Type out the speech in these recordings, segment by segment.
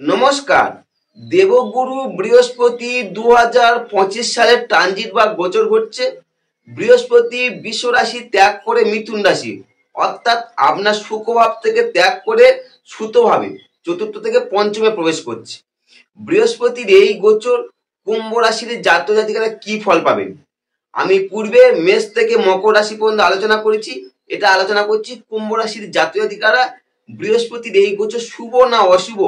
নমস্কার। দেবগুরু বৃহস্পতি 2025 সালের ট্রানজিট বা গোচর ঘটছে। বৃহস্পতি বিশ্ব রাশি ত্যাগ করে মিথুন রাশি অর্থাৎ আপনার শুক্রভাব থেকে ত্যাগ করে সুতোভাবে চতুর্থ থেকে পঞ্চমে প্রবেশ করছে। বৃহস্পতির এই গোচর কুম্ভ রাশির জাতক জাতিকারা কি ফল পাবেন? আমি পূর্বে মেষ থেকে মকর রাশি পর্যন্ত আলোচনা করেছি। এটা আলোচনা করছি কুম্ভ রাশির জাতক জাতিকারা বৃহস্পতির এই গোচর শুভ না অশুভ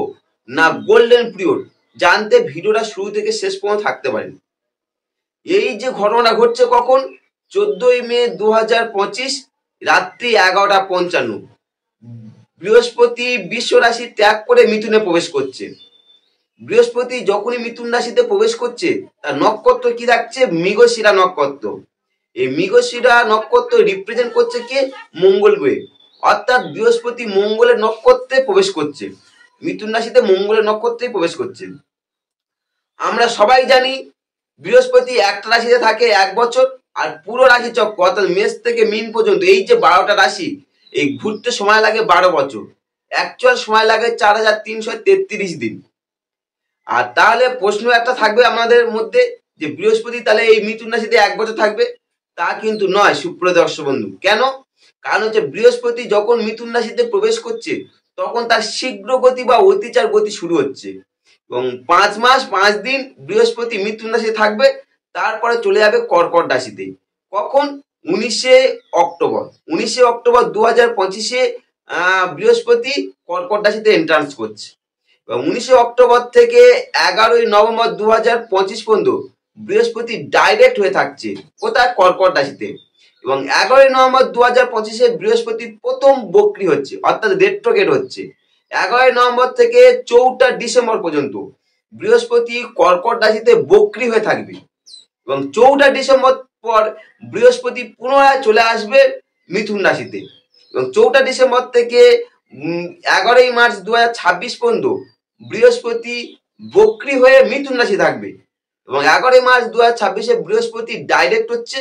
না গোল্ডেন পিরিয়ড জানতে ভিডিওটা শুরু থেকে শেষ পর্যন্ত থাকতে পারেন। এই যে ঘটনা ঘটছে কখন, 14ই মে 2025 রাত্রি 11:55 বৃহস্পতি বিশ্ব রাশি ত্যাগ করে মিথুনে প্রবেশ করছে। বৃহস্পতি যখনই মিথুন রাশিতে প্রবেশ করছে তার নক্ষত্র কি থাকছে? মৃগশিরা নক্ষত্র। এই মৃগশিরা নক্ষত্র রিপ্রেজেন্ট করছে কে? মঙ্গল গ্রহে, অর্থাৎ বৃহস্পতি মঙ্গলের নক্ষত্রে প্রবেশ করছে। মিথুন রাশিতে মঙ্গলের নক্ষত্রে প্রবেশ করছে। আমরা সবাই জানি বৃহস্পতি একটা রাশিতে থাকে 1 বছর, আর পুরো রাশি চক্র অর্থাৎ মেষ থেকে মীন পর্যন্ত এই যে 12টা রাশি এই ঘুরতে সময় লাগে 12 বছর। অ্যাকচুয়াল সময় লাগে 4333 দিন। আর তাহলে প্রশ্ন একটা থাকবে আমাদের মধ্যে যে বৃহস্পতি তাহলে এই মিথুন রাশিতে 1 বছর থাকবে? তা কিন্তু নয় সুপ্রিয় দর্শক বন্ধু। কেন? কারণ হচ্ছে বৃহস্পতি যখন মিথুন রাশিতে প্রবেশ করছে তখন তার শীঘ্র গতি বা অতিচার গতি শুরু হচ্ছে এবং 5 মাস 5 দিন বৃহস্পতি মিথুন রাশিতে থাকবে, তারপরে চলে যাবে কর্কট রাশিতে। কখন? 19শে অক্টোবর। 19শে অক্টোবর 2025 বৃহস্পতি কর্কট রাশিতে এন্ট্রান্স করছে এবং 19শে অক্টোবর থেকে 11ই নভেম্বর 2025 পর্যন্ত বৃহস্পতি ডাইরেক্ট হয়ে থাকছে কোথায়? কর্কট রাশিতে। এবং 11ই নভেম্বর 2025 বৃহস্পতি প্রথম বক্রী হচ্ছে অর্থাৎ রেট্রোগেট হচ্ছে। 11ই নভেম্বর থেকে 4টা ডিসেম্বর পর্যন্ত বৃহস্পতি কর্কট রাশিতে বক্রী হয়ে থাকবে এবং 4টা ডিসেম্বর পর বৃহস্পতি পুনরায় চলে আসবে মিথুন রাশিতে এবং 4টা ডিসেম্বর থেকে 11ই মার্চ 2026 পর্যন্ত বৃহস্পতি বক্রী হয়ে মিথুন রাশি থাকবে এবং 11ই মার্চ 2026 বৃহস্পতি ডাইরেক্ট হচ্ছে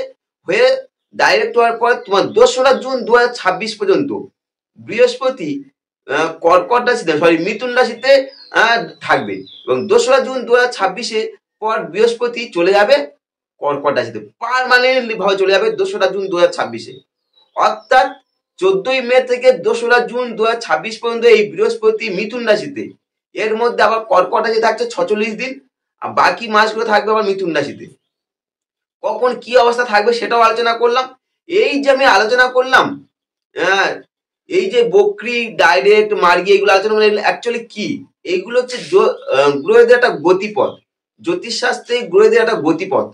হয়ে ডাইরেক্ট হওয়ার পর তোমার 2রা জুন 2026 পর্যন্ত বৃহস্পতি কর্কট রাশিতে মিথুন রাশিতে থাকবে এবং 2রা জুন 2026 পর বৃহস্পতি চলে যাবে কর্কট রাশিতে, পার্মানেন্টলি ভাবে চলে যাবে 2রা জুন 2026। অর্থাৎ 14ই মে থেকে 2রা জুন 2026 পর্যন্ত এই বৃহস্পতি মিথুন রাশিতে, এর মধ্যে আবার কর্কট রাশি থাকছে 46 দিন আর বাকি মাসগুলো থাকবে আবার মিথুন রাশিতে। কখন কি অবস্থা থাকবে সেটাও আলোচনা করলাম। এই যে আমি আলোচনা করলাম এই যে বক্রী ডাইরেক্ট মার্গী এইগুলো আলোচনা করলাম, অ্যাকচুয়ালি কি? এইগুলো হচ্ছে গ্রহদের একটা গতিপথ। জ্যোতিষশাস্ত্রে গ্রহদের একটা গতিপথ,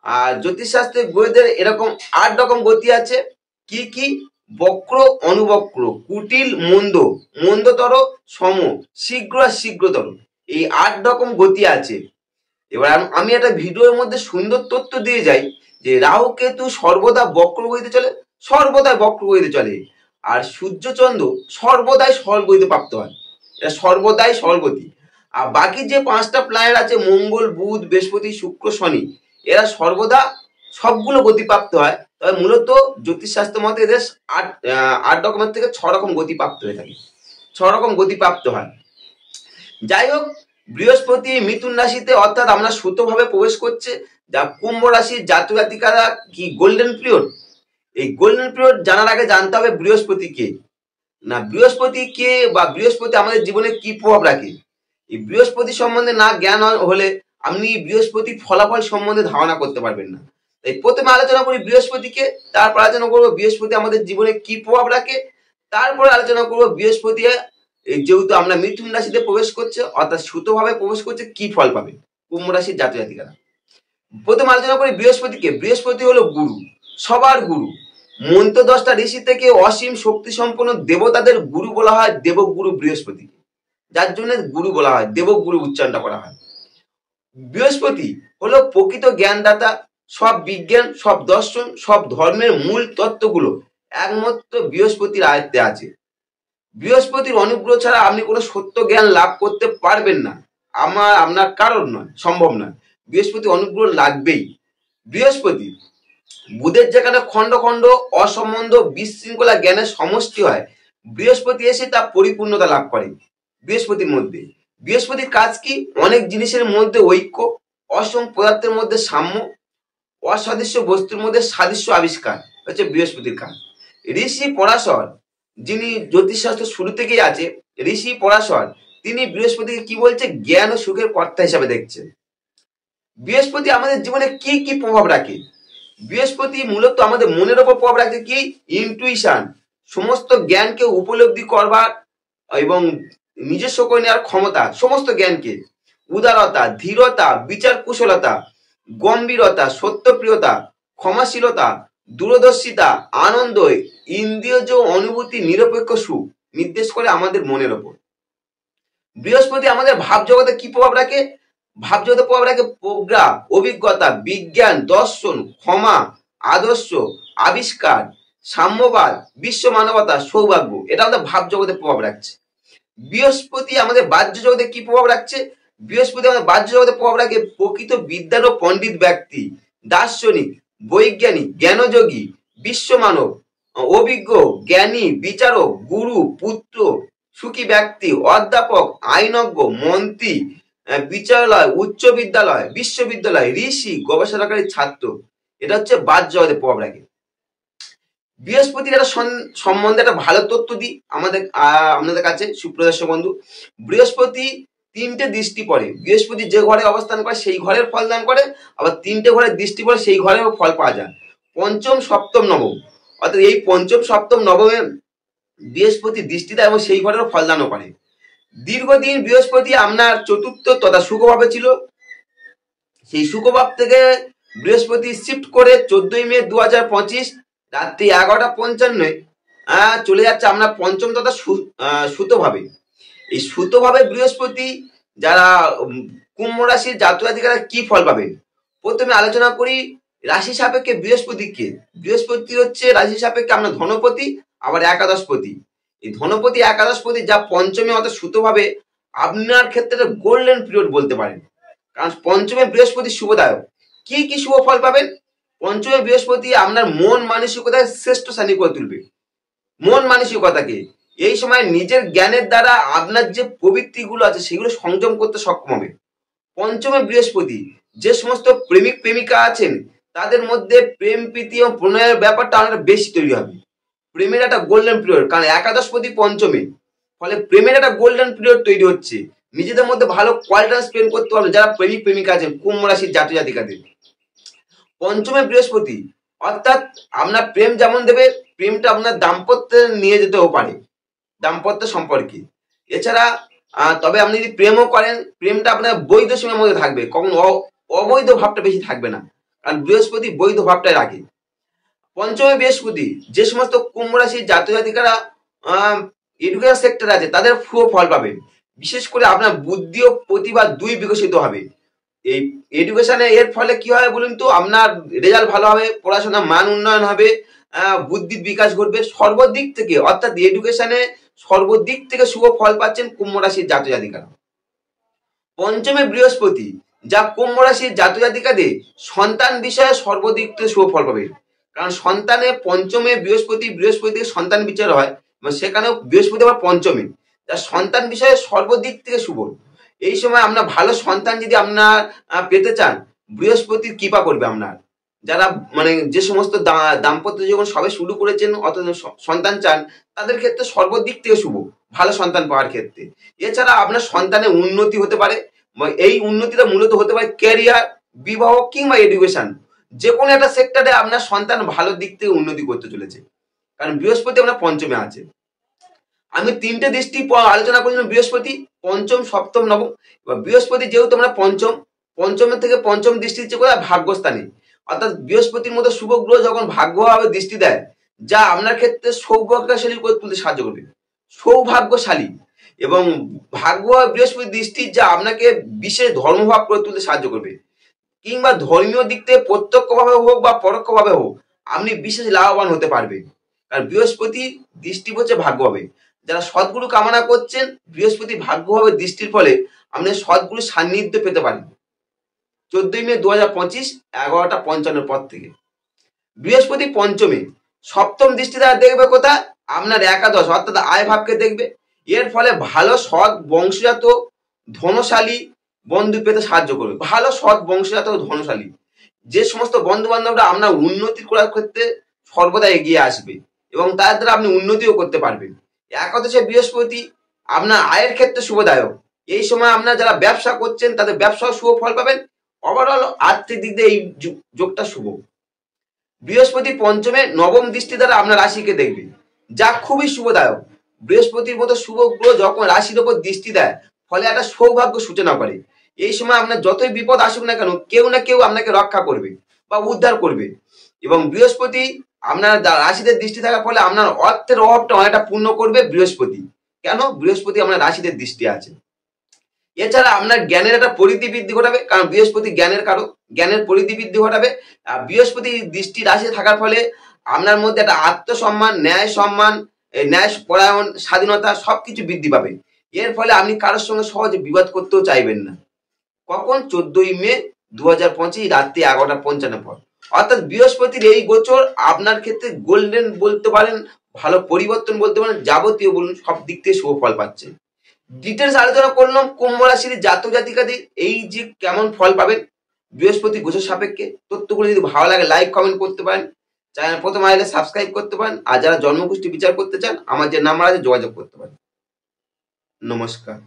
আর জ্যোতিষশাস্ত্রে গ্রহদের এরকম 8 রকম গতি আছে। কি কি? বক্র, অনুবক্র, কুটিল, মন্দ, মন্দতর, সম, শীঘ্র আর শীঘ্রতর, এই 8 রকম গতি আছে। এবার আমি একটা ভিডিওর মধ্যে সুন্দর তথ্য দিয়ে যাই যে রাহু কেতু সর্বদা বক্র গতিতে চলে, সর্বদাই বক্র গতিতে চলে, আর সূর্যচন্দ্র সর্বদাই সরল গতিতে প্রাপ্ত হয়, এটা সর্বদাই সরল গতি। আর বাকি যে 5টা প্ল্যানেট আছে মঙ্গল, বুধ, বৃহস্পতি, শুক্র, শনি, এরা সর্বদা সবগুলো গতিপ্রাপ্ত হয়। তবে মূলত জ্যোতিষশাস্ত্র মতে এদের 8 রকমের থেকে 6 রকম গতিপ্রাপ্ত হয়ে থাকে, 6 রকম গতিপ্রাপ্ত হয়। যাই হোক, বৃহস্পতি মিথুন রাশিতে অর্থাৎ আমরা সুতোভাবে প্রবেশ করছে, যা কুম্ভ রাশির জাতক জাতিকারা কি গোল্ডেন পিরিয়ড। এই গোল্ডেন পিরিয়ড জানার আগে জানতে হবে বৃহস্পতি কে, না বৃহস্পতি কে বা বৃহস্পতি আমাদের জীবনে কি প্রভাব রাখে। এই বৃহস্পতি সম্বন্ধে না জ্ঞান হলে আপনি বৃহস্পতি ফলাফল সম্বন্ধে ধারণা করতে পারবেন না। তাই প্রথমে আলোচনা করি বৃহস্পতিকে, তারপর আলোচনা করবো বৃহস্পতি আমাদের জীবনে কি প্রভাব রাখে, তারপরে আলোচনা করবো বৃহস্পতি যেহেতু আমরা মিথুন রাশিতে প্রবেশ করছে অর্থাৎ সুতোভাবে প্রবেশ করছে কি ফল পাবে কুম্ভ রাশির জাতক জাতিকারা। প্রথমে আলোচনা করি বৃহস্পতিকে। বৃহস্পতি হলো গুরু, সবার গুরু। মন্ত্র 10টা ঋষি থেকে অসীম শক্তি সম্পন্ন দেবতাদের গুরু বলা হয় দেবগুরু বৃহস্পতি, যার জন্য গুরু বলা হয়, দেবগুরু উচ্চারণটা করা হয়। বৃহস্পতি হলো প্রকৃত জ্ঞানদাতা। সব বিজ্ঞান, সব দর্শন, সব ধর্মের মূল তত্ত্বগুলো একমাত্র বৃহস্পতির আয়ত্তে আছে। বৃহস্পতির অনুগ্রহ ছাড়া আপনি কোনো সত্য জ্ঞান লাভ করতে পারবেন না, আপনার কারণ নয়, সম্ভব নয়। বৃহস্পতি অনুগ্রহ লাগবেই। বৃহস্পতি বুধের যেখানে খণ্ড খণ্ড অসম্বন্ধ বিশৃঙ্খলা জ্ঞানের সমষ্টি হয়, বৃহস্পতি এসে তা পরিপূর্ণতা লাভ করে বৃহস্পতির মধ্যে। বৃহস্পতির কাজ কি? অনেক জিনিসের মধ্যে ঐক্য, অসম পদার্থের মধ্যে সাম্য, অসাদৃশ্য বস্তুর মধ্যে সাদৃশ্য আবিষ্কার হচ্ছে বৃহস্পতির কাজ। ঋষি পরাশর, যিনি জ্যোতিষশাস্ত্র শুরু থেকেই আছে, ঋষি পরাশর তিনি বৃহস্পতিকে কি বলছে? জ্ঞান ও সুখের কর্তা হিসাবে দেখছেন। বৃহস্পতি আমাদের জীবনে কি কি প্রভাব রাখে? বৃহস্পতি মূলত আমাদের মনের ওপর প্রভাব রাখে কি? ইনটুইশন, সমস্ত জ্ঞানকে উপলব্ধি করবার এবং নিজস্ব করে নেওয়ার ক্ষমতা, সমস্ত জ্ঞানকে। উদারতা, ধীরতা, বিচার কুশলতা, গম্ভীরতা, সত্যপ্রিয়তা, ক্ষমাশীলতা, দূরদর্শিতা, আনন্দ, ইন্দ্রিয়জ অনুভূতি, নিরপেক্ষ সুখ নির্দেশ করে আমাদের মনের ওপর। বৃহস্পতি আমাদের ভাব জগতে কি প্রভাব রাখে? ভাব জগতে প্রভাব রাখে প্রজ্ঞা, অভিজ্ঞতা, বিজ্ঞান, দর্শন, ক্ষমা, আদর্শ, আবিষ্কার, সাম্যবাদ, বিশ্ব মানবতা, সৌভাগ্য। এটা আমাদের ভাব জগতে প্রভাব রাখছে। বৃহস্পতি আমাদের বাহ্য জগতে কি প্রভাব রাখছে? বৃহস্পতি আমাদের বাহ্য জগতে প্রভাব রাখে প্রকৃত বিদ্যান ও পণ্ডিত ব্যক্তি, দার্শনিক, বৈজ্ঞানিক, জ্ঞানযোগী, বিশ্ব মানব, অভিজ্ঞ, জ্ঞানী, বিচারক, গুরু, পুত্র, সুখী ব্যক্তি, অধ্যাপক, আইনজ্ঞ, মন্ত্রী, বিচারালয়, উচ্চ বিদ্যালয়, বিশ্ববিদ্যালয়, ঋষি, গবেষণাকারী, ছাত্র। এটা হচ্ছে বাহ্য জগতে প্রভাব রাখে। বৃহস্পতির একটা সম্বন্ধে একটা ভালো তথ্য দিই আপনাদের কাছে সুপ্রদর্শক বন্ধু। বৃহস্পতি 3টে দৃষ্টি পড়ে। বৃহস্পতি যে ঘরে অবস্থান করে সেই ঘরের ফল দান করে, আবার 3টে ঘরের দৃষ্টি পড়ে সেই ঘরেও ফল পাওয়া যায়। পঞ্চম, সপ্তম, নবম, অর্থাৎ এই পঞ্চম, সপ্তম, নবমে বৃহস্পতি দৃষ্টি দেয় এবং সেই ঘরেও ফলদানও করে। দীর্ঘদিন বৃহস্পতি আপনার চতুর্থ তথা শুকভাবে ছিল। সেই শুকভাব থেকে বৃহস্পতি শিফট করে 14ই মে 2025 রাত্রি 11:55 চলে যাচ্ছে আপনার পঞ্চম তথা সুতভাবে। এই সুতভাবে বৃহস্পতি যারা কুম্ভ রাশির জাতক জাতিকারা কি ফল পাবেন? প্রথমে আলোচনা করি রাশি সাপেক্ষে বৃহস্পতিকে। বৃহস্পতি হচ্ছে রাশি সাপেক্ষে আপনার ধনপতি, আবার একাদশপতি। এই ধনপতি একাদশপতি যা পঞ্চমে অর্থাৎ সুতভাবে আপনার ক্ষেত্রে গোল্ডেন পিরিয়ড বলতে পারেন, কারণ পঞ্চমে বৃহস্পতি শুভদায়ক। কি কি শুভ ফল পাবেন? পঞ্চমে বৃহস্পতি আপনার মন মানসিকতায় শ্রেষ্ঠ শ্রেণী করে তুলবে। মন মানসিকতাকে এই সময় নিজের জ্ঞানের দ্বারা আপনার যে প্রবৃত্তিগুলো আছে সেগুলো সংযম করতে সক্ষম হবে। পঞ্চমে বৃহস্পতি যে সমস্ত প্রেমিক প্রেমিকা আছেন তাদের মধ্যে প্রেম প্রীতি ও প্রণয়ের ব্যাপারটা অনেক বেশি তৈরি হবে। প্রেমের একটা গোল্ডেন পিরিয়ড, কারণ একাদশপতি পঞ্চমে, ফলে প্রেমের একটা গোল্ডেন পিরিয়ড তৈরি হচ্ছে। নিজেদের মধ্যে ভালো কোয়ালিটি টাইম স্পেন্ড করতে পারবে যারা প্রেমিক প্রেমিকা আছেন, কুম্ভ রাশির জাতক জাতিকাদের। পঞ্চমে বৃহস্পতি অর্থাৎ আপনার প্রেম যেমন দেবে, প্রেমটা আপনার দাম্পত্যে নিয়ে যেতেও পারে, দাম্পত্য সম্পর্কে। এছাড়া তবে আপনি যদি প্রেমও করেন, প্রেমটা আপনার বৈধ সীমার মধ্যে থাকবে, কখনো অবৈধ ভাবটা বেশি থাকবে না, কারণ বৃহস্পতি বৈধ ভাবটাই রাখে। পঞ্চমে বৃহস্পতি যে সমস্ত কুম্ভ রাশির জাতক জাতিকারা এডুকেশন সেক্টর আছে তাদের ফুল ফল পাবে। বিশেষ করে আপনার বুদ্ধি ও প্রতিভা দুই বিকশিত হবে। এই এডুকেশনে এর ফলে কি হয় বলুন তো? আপনার রেজাল্ট ভালো হবে, পড়াশোনার মান উন্নয়ন হবে, বুদ্ধির বিকাশ ঘটবে সর্বদিক থেকে, অর্থাৎ এডুকেশনে সর্বদিক থেকে শুভ ফল পাচ্ছেন কুম্ভ রাশির জাতক জাতিকারা। পঞ্চমে বৃহস্পতি যা কুম্ভ রাশির জাতক জাতিকাদের সন্তান বিষয়ে সর্বদিক থেকে শুভ ফল পাবে, কারণ সন্তানে পঞ্চমে বৃহস্পতি সন্তান বিচার হয় এবং সেখানেও বৃহস্পতি আবার পঞ্চমে, যা সন্তান বিষয়ে সর্বদিক থেকে শুভ। এই সময় আপনার ভালো সন্তান যদি আপনার পেতে চান, বৃহস্পতির কৃপা করবে আপনার। যারা মানে যে সমস্ত দাম্পত্য জীবন সবে শুরু করেছেন অথচ সন্তান চান, তাদের ক্ষেত্রে সর্বদিক থেকে শুভ ভালো সন্তান পাওয়ার ক্ষেত্রে। এছাড়া আপনার সন্তানের উন্নতি হতে পারে, এই উন্নতিটা মূলত হতে পারে ক্যারিয়ার, বিবাহ কিংবা এডুকেশন। যে কোনো একটা সেক্টরে আপনার সন্তান ভালো দিক থেকে উন্নতি করতে চলেছে, কারণ বৃহস্পতি আপনার পঞ্চমে আছে। আমি 3টে দৃষ্টি আলোচনা করেছিলাম, বৃহস্পতি পঞ্চম, সপ্তম, নবম। বৃহস্পতি যেহেতু আমরা পঞ্চমের থেকে পঞ্চম দৃষ্টি দিচ্ছে কোথায়? ভাগ্যস্থানে। অর্থাৎ বৃহস্পতির মতো শুভ গ্রহ যখন ভাগ্যভাবে দৃষ্টি দেয়, যা আপনার ক্ষেত্রে সৌভাগ্যশালী করে তুলতে সাহায্য করবে, সৌভাগ্যশালী। এবং ভাগ্যভাবে বৃহস্পতির দৃষ্টি যা আপনাকে বিশেষ ধর্মভাব করে তুলতে সাহায্য করবে, কিংবা ধর্মীয় দিক থেকে প্রত্যক্ষভাবে হোক বা পরোক্ষভাবে হোক আপনি বিশেষ লাভবান হতে পারবেন, কারণ বৃহস্পতি দৃষ্টি হচ্ছে ভাগ্যভাবে। যারা সদ্গুরু কামনা করছেন, বৃহস্পতি ভাগ্যভাবে দৃষ্টির ফলে আপনি সদ্গুরু সান্নিধ্য পেতে পারেন 14ই মে 2025 11:55 পর থেকে। বৃহস্পতি পঞ্চমে সপ্তম দৃষ্টি দ্বারা দেখবে কোথায়? আপনার একাদশ অর্থাৎ আয় ভাবকে দেখবে। এর ফলে ভালো সৎ বংশজাত ধনশালী বন্ধু পেতে সাহায্য করবে। ভালো সৎ বংশজাত ও ধনশালী যে সমস্ত বন্ধু বান্ধবরা আপনার উন্নতি করার ক্ষেত্রে সর্বদা এগিয়ে আসবে এবং তার দ্বারা আপনি উন্নতিও করতে পারবেন। একাদশে বৃহস্পতি আপনার আয়ের ক্ষেত্রে শুভদায়ক। এই সময় আপনার যারা ব্যবসা করছেন তাদের ব্যবসাও শুভ ফল পাবেন। ওভারঅল আর্থিক দিক দিয়ে এই যোগটা শুভ। বৃহস্পতি পঞ্চমে নবম দৃষ্টি দ্বারা আপনার রাশিকে দেখবে, যা খুবই শুভদায়ক। বৃহস্পতির মতো শুভ গ্রহ যখন রাশির ওপর দৃষ্টি দেয়, ফলে একটা সৌভাগ্য সূচনা করে। এই সময় আপনার যতই বিপদ আসুক না কেন, কেউ না কেউ আপনাকে রক্ষা করবে বা উদ্ধার করবে। এবং বৃহস্পতি আপনার রাশিতে দৃষ্টি থাকার ফলে আপনার অর্থের অভাবটা অনেকটা পূর্ণ করবে বৃহস্পতি। কেন? বৃহস্পতি আপনার রাশিতে দৃষ্টি আছে। এছাড়া আপনার জ্ঞানের একটা পরিধি বৃদ্ধি ঘটাবে, কারণ বৃহস্পতি জ্ঞানের কারক, জ্ঞানের পরিধি বৃদ্ধি ঘটাবে। আর বৃহস্পতি দৃষ্টি রাশি থাকার ফলে আপনার মধ্যে একটা আত্মসম্মান, ন্যায় সম্মান, ন্যায় পরায়ণ, স্বাধীনতা সবকিছু বৃদ্ধি পাবে। এর ফলে আপনি কারোর সঙ্গে সহজে বিবাদ করতেও চাইবেন না। কখন? 14ই মে 2025 রাত্রি 11:55 পর। অর্থাৎ বৃহস্পতির এই গোচর আপনার ক্ষেত্রে গোল্ডেন বলতে পারেন, ভালো পরিবর্তন বলতে পারেন, যাবতীয় বলুন সব দিক থেকে শুভ ফল পাচ্ছে। ডিটেলস আলোচনা করলাম কুম্ভ রাশির জাতক জাতিকাদের এই যে কেমন ফল পাবেন বৃহস্পতি গোচর সাপেক্ষে। তথ্যগুলো যদি ভালো লাগে লাইক কমেন্ট করতে পারেন, চ্যানেল প্রথম আসলে সাবস্ক্রাইব করতে পারেন, আর যারা জন্মকুষ্টি বিচার করতে চান আমার যে নাম্বার আছে যোগাযোগ করতে পারেন। নমস্কার।